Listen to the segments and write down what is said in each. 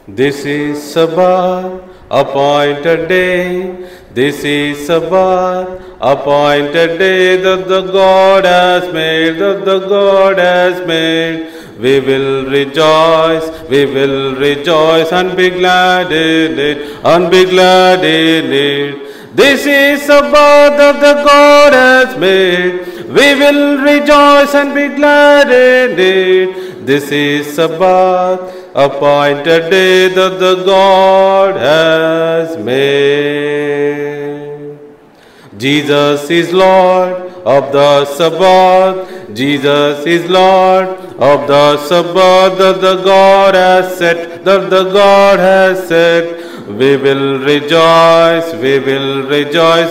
This is Sabbath, appointed day. This is Sabbath, appointed day that the God has made, that the God has made. We will rejoice and be glad in it, and be glad in it. This is Sabbath that the God has made. We will rejoice and be glad in it. This is Sabbath, appointed day that the God has made. Jesus is Lord of the Sabbath. Jesus is Lord of the Sabbath that the God has set, that the God has set. We will rejoice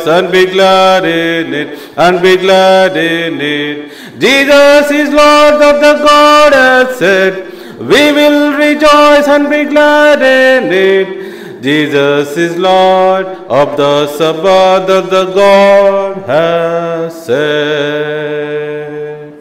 and be glad in it, and be glad in it. Jesus is Lord that the God has said. We will rejoice and be glad in it. Jesus is Lord of the Sabbath that the God has said.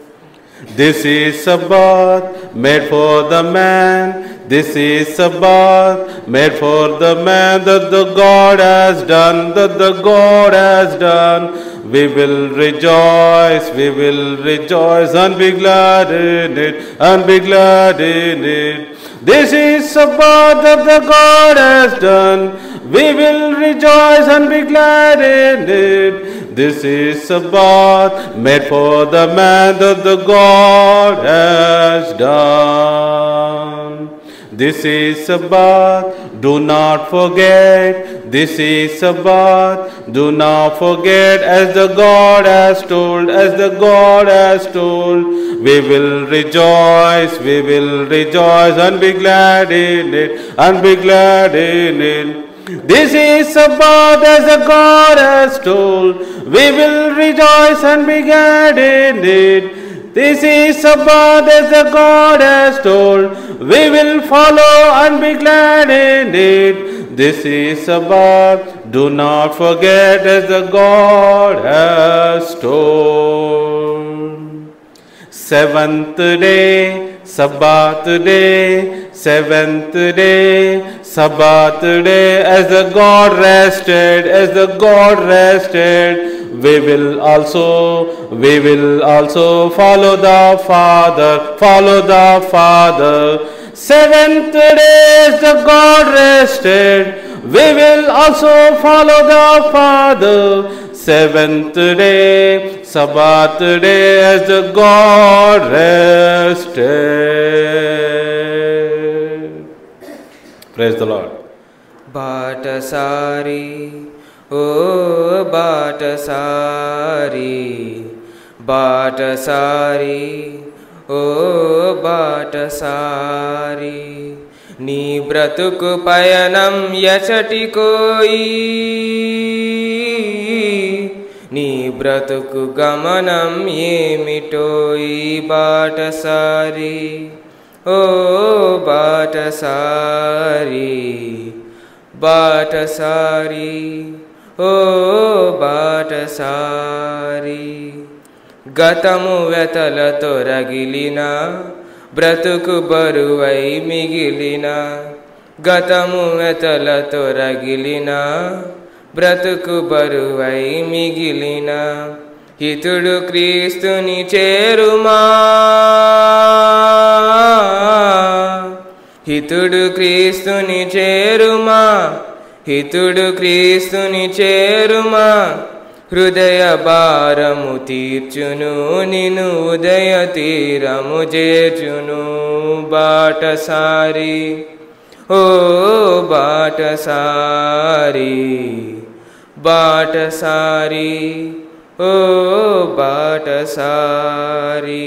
This is Sabbath made for the man. This is Sabbath made for the man that the God has done, that the God has done. We will rejoice and be glad in it, and be glad in it. This is Sabbath that the God has done. We will rejoice and be glad in it. This is Sabbath made for the man that the God has done. This is Sabbath, do not forget. This is Sabbath, do not forget, as the God has told, as the God has told. We will rejoice and be glad in it, and be glad in it. This is Sabbath as the God has told. We will rejoice and be glad in it. This is Sabbath as the God has told. We will follow and be glad in it. This is Sabbath, do not forget, as the God has told. Seventh day, Sabbath day, seventh day, Sabbath day, as the God rested, we will also follow the Father, Seventh day as the God rested, we will also follow the Father. Seventh day, Sabbath day, as the God rested. Praise the Lord. Batasari, oh Batasari, Batasari, oh Batasari. నీ బ్రతుకు పయనం ఎచటికోయి, నీ బ్రతుకు గమనం ఏమిటోయి బాటసారి, ఓ బాటసారి, బాటసారి, ఓ బాటసారి. గతము వెతలతో రగిలిన బ్రతుకు బరువై మిగిలిన, గతము వెతలతో రగిలిన బ్రతుకు బరువై మిగిలిన. హితుడు క్రీస్తుని చేరుమా, హితుడు క్రీస్తుని చేరుమా, హితుడు క్రీస్తుని చేరుమా. హృదయ భారము తీర్చును, నిన్ను ఉదయ తీరము చేర్చును. బాటసారి, ఓ బాటసారి, బాటసారి, ఓ బాటసారి.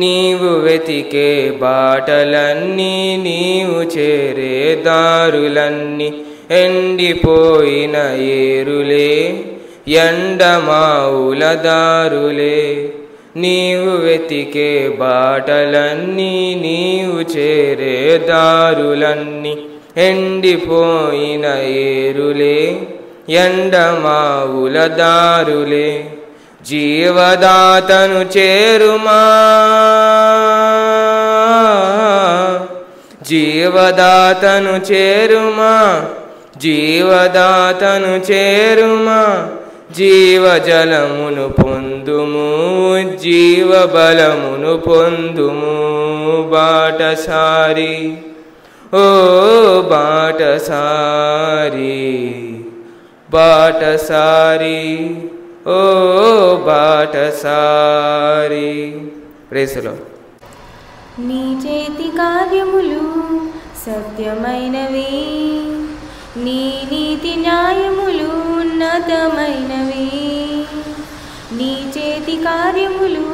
నీవు వెతికే బాటలన్నీ, నీవు చేరే దారులన్నీ ఎండిపోయిన ఏరులే, ఎండమావుల దారులే. నీవు వెతికే బాటలన్నీ, నీవు చేరే దారులన్నీ ఎండిపోయిన ఏరులే, ఎండమావుల దారులే. జీవదాతను చేరుమా, జీవదాతను చేరుమా, జీవదాతను చేరుమా, జీవజలమును పొందుము, జీవబలమును పొందుము. బాటసారి ఓ బాటసారి, బాటసారి ఓ బాటసారి. ప్రేసులో నీ చేతి కార్యములు సత్యమైనవి, నీ నీతి న్యాయములు ఉన్నతమైనవి. నీ చేతి కార్యములు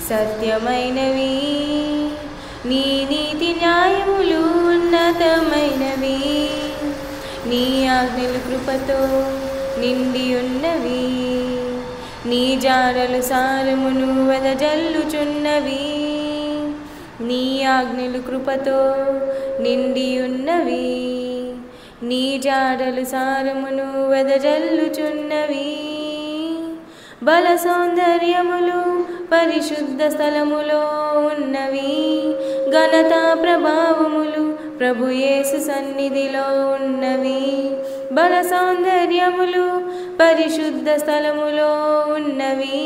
సత్యమైనవి, నీ నీతి న్యాయములు ఉన్నతమైనవి. నీ ఆజ్ఞలు కృపతో నిండి ఉన్నవి, నీ జాడలు సారమును వెదజల్లుచున్నవి. నీ ఆజ్ఞలు కృపతో నిండి ఉన్నవి, నీ జాడలు సారమును వెదజల్లుచున్నవి. బల సౌందర్యములు పరిశుద్ధ స్థలములో ఉన్నవి, ఘనత ప్రభావములు ప్రభు యేసు సన్నిధిలో ఉన్నవి. బల సౌందర్యములు పరిశుద్ధ స్థలములో ఉన్నవి,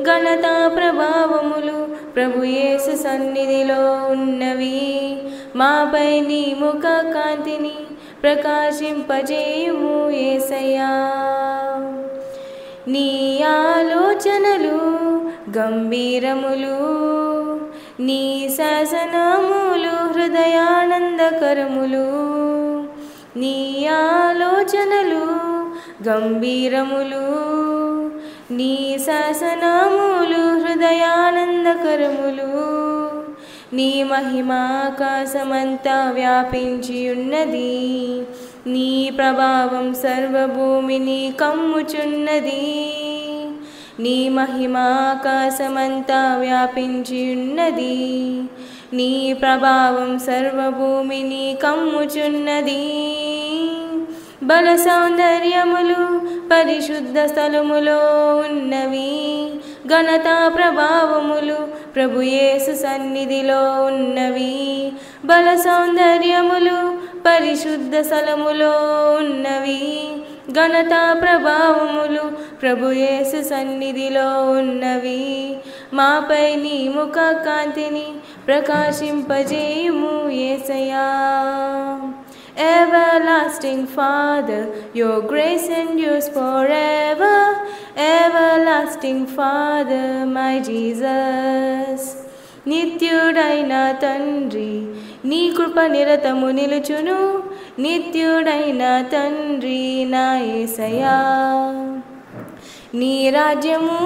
ఘనత ప్రభావములు ప్రభు యేసు సన్నిధిలో ఉన్నవి. మాపై నీ ముఖ కాంతిని ప్రకాశింపజేయుము యేసయ్యా. నీ ఆలోచనలు గంభీరములు, నీ శాసనములు హృదయానందకరములు. నీ ఆలోచనలు గంభీరములు, నీ శాసనములు హృదయానందకరములు. నీ మహిమ ఆకాశమంతా వ్యాపించి ఉన్నది, నీ ప్రభావం సర్వభూమిని కమ్ముచున్నది. నీ మహిమ ఆకాశమంతా వ్యాపించి ఉన్నది, నీ ప్రభావం సర్వభూమిని కమ్ముచున్నది. బల సౌందర్యములు పరిశుద్ధ స్థలములో ఉన్నవి, ఘనత ప్రభావములు ప్రభు యేసు సన్నిధిలో ఉన్నవి. బల సౌందర్యములు పరిశుద్ధ స్థలములో ఉన్నవి, ఘనత ప్రభావములు ప్రభు యేసు సన్నిధిలో ఉన్నవి. మాపై నీ ముఖ కాంతిని ప్రకాశింపజేయుము యేసయ్యా. Everlasting Father, your grace endures forever. Everlasting Father, my Jesus. నిత్యుడైన తండ్రి నీ కృప నిరతము నిలుచును, నిత్యుడైన తండ్రి నా యేసయ్యా. నీ రాజ్యము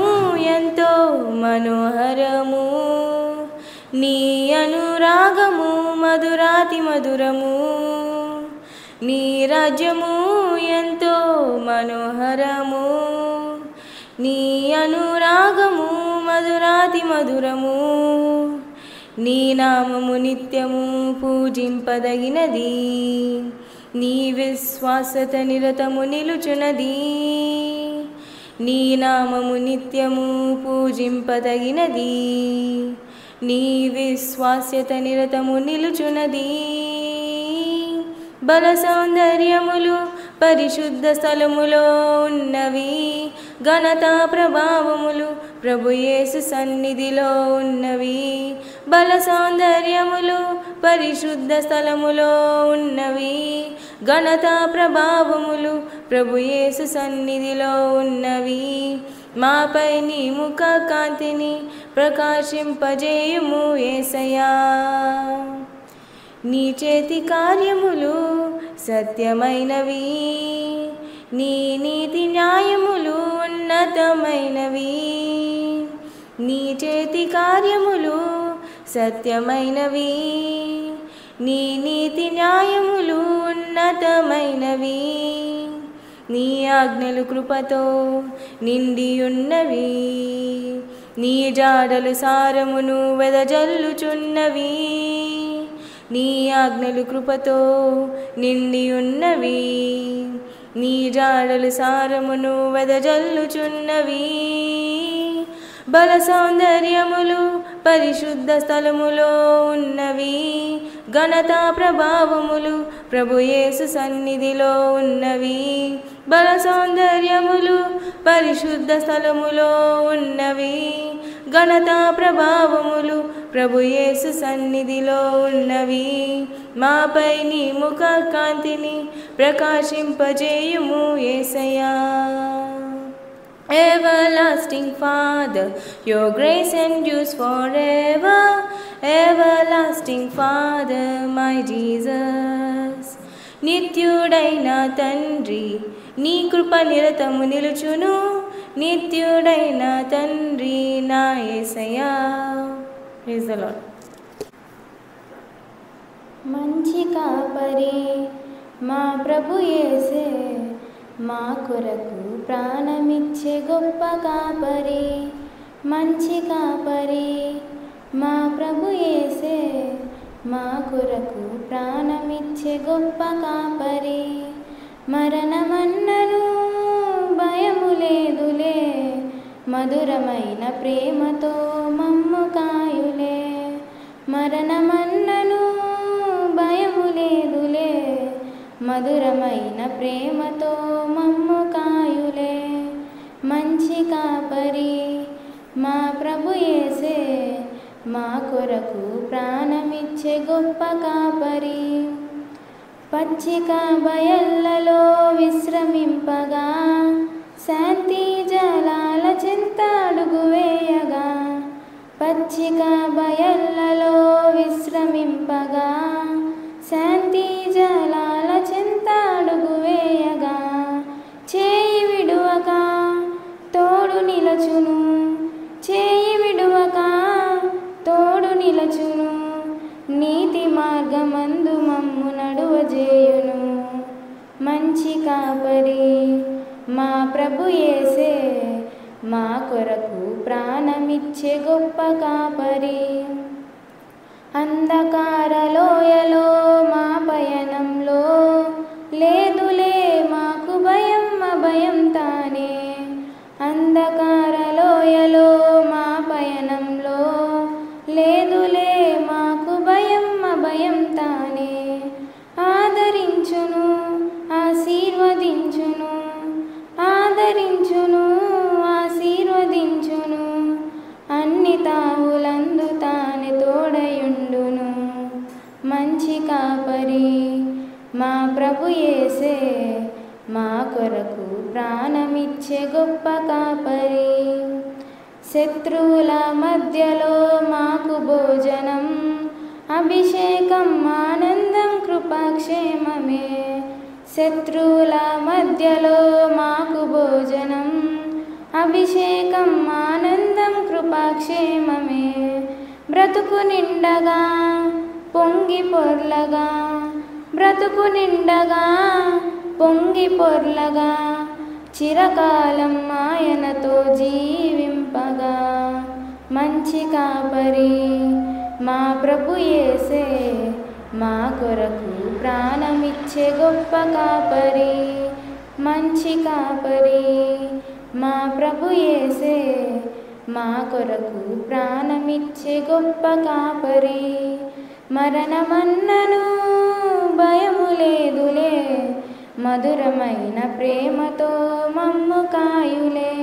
ఎంతో మనోహరము, నీ అనురాగము మధురాతి మధురము. నీ రాజ్యము ఎంతో మనోహరము, నీ అనురాగము మధురాతి మధురము. నీ నామము నిత్యము పూజింపదగినది, నీ విశ్వాసత నిరతము నిలుచున్నది. నీ నామము నిత్యము పూజింపదగినది, నీ విశ్వాస్యత నిరతము నిలుచున్నది. బల సౌందర్యములు పరిశుద్ధ స్థలములో ఉన్నవి, ఘనత ప్రభావములు ప్రభు యేసు సన్నిధిలో ఉన్నవి. బల సౌందర్యములు పరిశుద్ధ స్థలములో ఉన్నవి, ఘనత ప్రభావములు ప్రభు యేసు సన్నిధిలో ఉన్నవి. మాపై నీ ముఖ కాంతిని ప్రకాశింపజేయుము యేసయ్యా. నీ చేతి కార్యములు సత్యమైనవి, నీ నీతి న్యాయములు ఉన్నతమైనవి. నీ చేతి కార్యములు సత్యమైనవి, నీ నీతి న్యాయములు ఉన్నతమైనవి. నీ ఆజ్ఞలు కృపతో నిండి ఉన్నవి, నీ జాడలు సారమును వెదజల్లుచున్నవి. నీ ఆజ్ఞలు కృపతో నిండి ఉన్నవి, నీ జాడలు సారమును వెదజల్లుచున్నవి. బల సౌందర్యములు పరిశుద్ధ స్థలములో ఉన్నవి, ఘనతా ప్రభావములు ప్రభు యేసు సన్నిధిలో ఉన్నవి. బల సౌందర్యములు పరిశుద్ధ స్థలములో ఉన్నవి. ఘనతా ప్రభావములు ప్రభు యేసు సన్నిధిలో ఉన్నవి. మాపై నీ ముఖ కాంతిని ప్రకాశింపజేయుము యేసయ్యా. Everlasting Father, your grace endures forever. Everlasting Father, my Jesus. నిత్యుడైన తండ్రి నీ కృప నిరతము నిలుచును. నిత్యుడైన తండ్రి నా యేసయ్యా. Praise the lord. మంచి కాపరి మా ప్రభు యేసే, మా కొరకు ప్రాణమిచ్చే గొప్ప కాపరి. మంచి కాపరి మా ప్రభు యేసే, మా కొరకు ప్రాణమిచ్చే గొప్ప కాపరి. మరణమన్నను భయము లేదులే, మధురమైన ప్రేమతో మమ్ము కాయులే. మరణమన్నను భయము లేదులే, మధురమైన ప్రేమతో మమ్ము కాయులే. మంచి కాపరి మా ప్రభు యేసే, మా కొరకు ప్రాణమిచ్చే గొప్ప కాపరి. పచ్చిక బయళ్ళలో విశ్రమింపగా, శాంతి జలాల చెంత అడుగు వేయగా. పచ్చిక బయళ్ళలో విశ్రమింపగా, శాంతి జలాల చెంత అడుగు వేయగా. చేయి విడువక తోడు నిలచును, చేయి విడువక తోడు నిలచును. నీతి మార్గమందు మమ్ము నడువజేయును. మంచి కాపరి మా ప్రభు యేసే, మా కొరకు ప్రాణమిచ్చే గొప్ప కాపరి. అంధకార లోయలో మా పయనంలో లేదులే మాకు భయం, అభయం తానే. అంధకార లోయలో మా పయనంలో లేదులే మాకు భయం, అభయం తానే. ఆదరించును ఆశీర్వదించును, ఆదరించును ఆశీర్వదించును. అన్ని తావులందు తానే తోడయుండును. మంచి కాపరి మా ప్రభు యేసే, మా కొరకు ప్రాణమిచ్చే గొప్ప కాపరి. శత్రువుల మధ్యలో మాకు భోజనం, అభిషేకం ఆనందం కృపాక్షేమమే. శత్రువుల మధ్యలో మాకు భోజనం, అభిషేకం ఆనందం కృపాక్షేమమే. బ్రతుకు నిండగా పొంగి పొర్లగా, బ్రతుకు నిండగా పొంగి పొర్లగా. చిరకాలం ఆయనతో జీవింపగా. మంచి కాపరి మా ప్రభు యేసే, మా కొరకు ప్రాణమిచ్చే గొప్ప కాపరి. మంచి కాపరి మా ప్రభు యేసే, మా కొరకు ప్రాణమిచ్చే గొప్ప కాపరి. మరణమన్నను భయము లేదులే, మధురమైన ప్రేమతో మమ్ము కాయులే.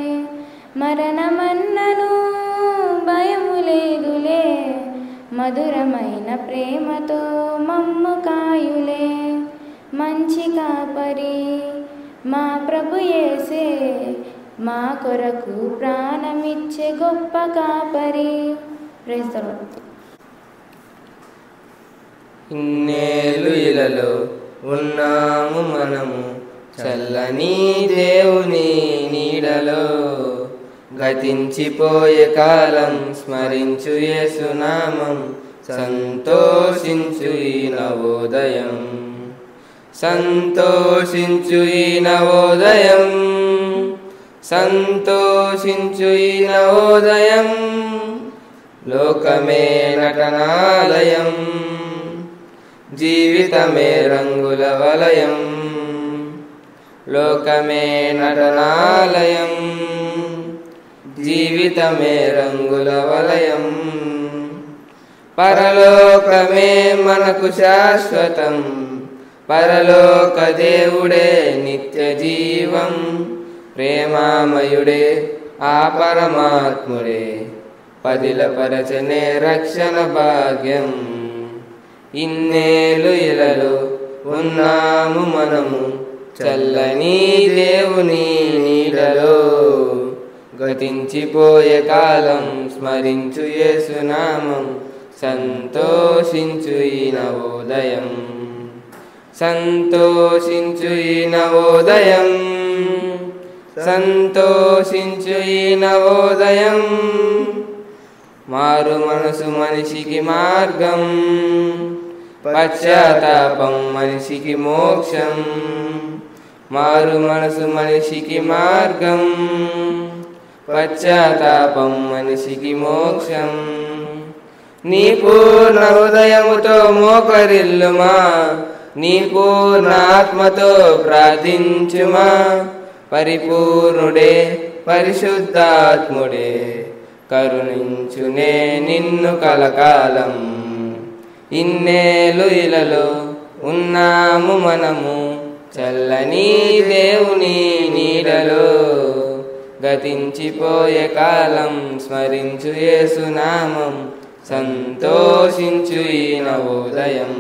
మరణమన్నను భయము లేదులే, మధురమైన ప్రేమతో మమ్ము కాయులే. మంచి కాపరి మా ప్రభు యేసే, మా కొరకు ప్రాణమిచ్చే గొప్ప కాపరి. Praise the lord. ఇన్నేళ్ళు ఇలలో ఉన్నాము మనము, చల్లని దేవుని నీడలో. గతించిపోయే కాలం స్మరించు యేసునామం, సంతోషించు ఈ నవోదయం. సంతోషించు ఈ నవోదయం, సంతోషించు ఈ నవోదయం. లోకమే నటనాలయం, జీవితమే రంగుల వలయం. లోకమే నటనాలయం, జీవితమే రంగుల వలయం. పరలోకమే మనకు శాశ్వతం, పరలోక దేవుడే నిత్య జీవం, ప్రేమామయుడే ఆ పరమాత్ముడే, పదిలపరచనే రక్షణ భాగ్యం. ఇన్నేళ్ళు ఇలలో ఉన్నాము మనము చల్లని దేవుని నీడలో, గతించిపోయే కాలం స్మరించు యేసునామం, సంతోషించు ఈ నవోదయం, సంతోషించు ఈ నవోదయం, సంతోషించు ఈ నవోదయం. మారు మనసు మనిషికి మార్గం, పశ్చాత్తాపం మనిషికి మోక్షం. మారు మనసు మనిషికి మార్గం, పశ్చాత్తాపం మనిషికి మోక్షం. నీ పూర్ణ హృదయముతో మోకరిల్లుమా, నీ పూర్ణ ఆత్మతో ప్రార్థించుమా. పరిపూర్ణుడే పరిశుద్ధాత్ముడే కరుణించునే నిన్ను కలకాలం. ఇన్నేళ్ళు ఇలలో ఉన్నాము మనము చల్లని దేవుని నీడలో, గతించిపోయే కాలం స్మరించు యేసునామం, సంతోషించు ఈ నవోదయం,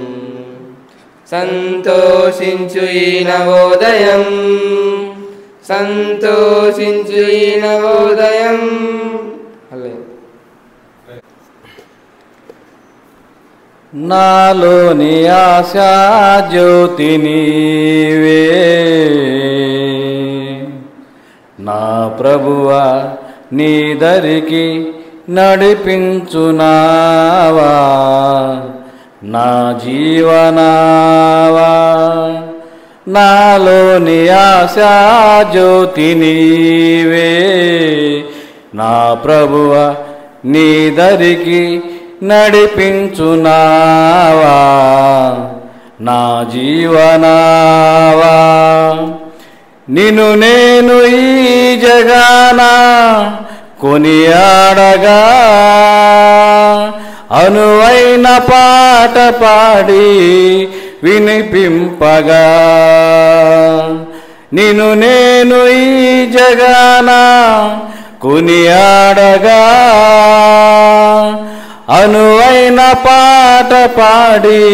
సంతోషించు ఈ నవోదయం, సంతోషించు ఈ నవోదయం. నాలోని ఆశా జ్యోతి నీవే, నా ప్రభువా నీ దరికి నడిపించునావా, నా జీవనావా. నాలోని ఆశా జ్యోతి నీవే, నా ప్రభువా నీ దరికి నడిపించునావా, నా జీవనావా. నిన్ను నేను ఈ జగాన కొనియాడగా, అనువైన పాట పాడి వినిపింపగా. నిన్ను నేను ఈ జగాన కొనియాడగా, అనువైన పాట పాడి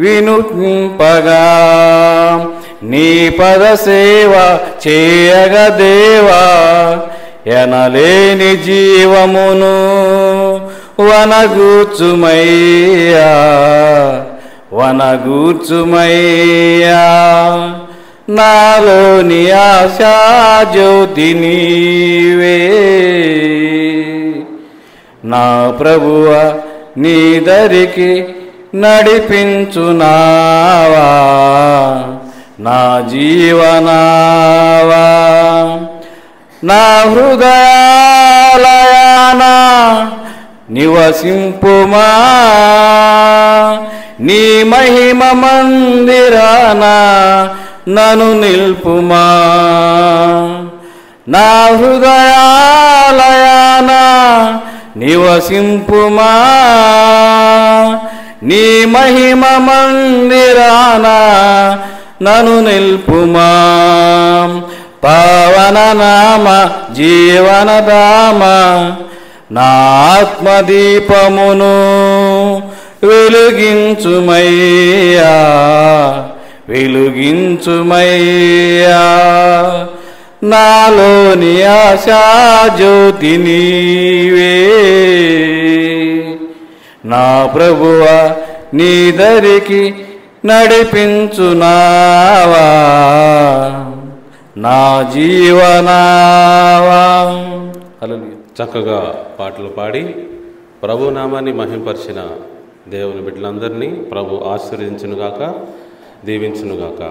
వినిపింపగా. నీ పద సేవ చేయగ దేవా, ఎనలేని జీవమును వనగూర్చుమయ్యా, వనగూర్చుమయ్యా. నాలోని ఆశా జ్యోతి నీవే, నా ప్రభువా నీ దరికి నడిపించునావా, నా జీవనావా. నా హృదయాలయాన నివసింపుమా, నీ మహిమ మందిరాన నన్ను నిల్పుమా. నా హృదయాలయాన నివసింపుమా, నీ మహిమ మందిరాన నన్ను నిల్పుమా. పావన నామ జీవనధామ, నా ఆత్మదీపమును వెలుగించుమయ్యా, వెలుగించుమయ్యా. నాలోని ఆశా జ్యోతి నీవే, నా ప్రభువా నీ దరికి నడిపించునావా, నా జీవనావా. హల్లెలూయా. చక్కగా పాటలు పాడి ప్రభు నామాన్ని మహింపరిచిన దేవుని బిడ్డలందరినీ ప్రభు ఆశీర్వదించునుగాక, దీవించునుగాక.